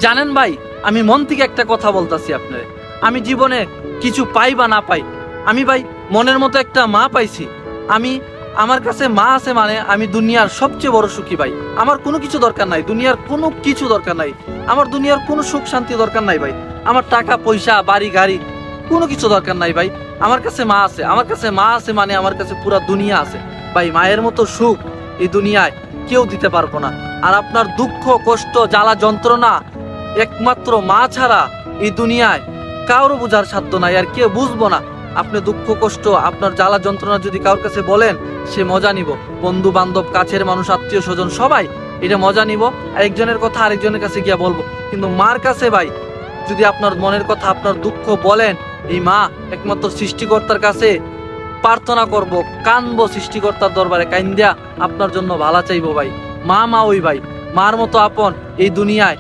জানেন ভাই, আমি মন থেকে একটা কথা বলতাছি আপনার, আমি জীবনে কিছু পাই বা না পাই, আমি ভাই মনের মতো একটা মা পাইছি। আমি আমার কাছে মা আছে মানে আমি দুনিয়ার সবচেয়ে বড় সুখী ভাই। আমার কোনো কিছু দরকার নাই, দুনিয়ার কোনো কিছু দরকার নাই, আমার দুনিয়ার কোনো সুখ শান্তি দরকার নাই ভাই। আমার টাকা পয়সা বাড়ি গাড়ি কোনো কিছু দরকার নাই ভাই। আমার কাছে মা আছে, আমার কাছে মা আছে মানে আমার কাছে পুরা দুনিয়া আছে ভাই। মায়ের মতো সুখ এই দুনিয়ায় কেউ দিতে পারবো না। আর আপনার দুঃখ কষ্ট জ্বালা যন্ত্রণা একমাত্র মা ছাড়া এই দুনিয়ায় কারো বোঝার সাধ্য নাই, আর কেউ বুঝবো না। আপনি দুঃখ কষ্ট আপনার জ্বালা যন্ত্রণা যদি কারোর কাছে বলেন, সে মজা নিব। বন্ধু বান্ধব কাছের মানুষ আত্মীয় স্বজন সবাই এটা মজা নিব, আর একজনের কথা আরেকজনের কাছে গিয়া বলবো। কিন্তু মার কাছে ভাই যদি আপনার মনের কথা আপনার দুঃখ বলেন, এই মা একমাত্র সৃষ্টিকর্তার কাছে প্রার্থনা করব, কানবো সৃষ্টিকর্তার দরবারে, কাইন্দিয়া আপনার জন্য ভালো চাইবো ভাই। মা মা ওই ভাই, মার মতো আপন এই দুনিয়ায়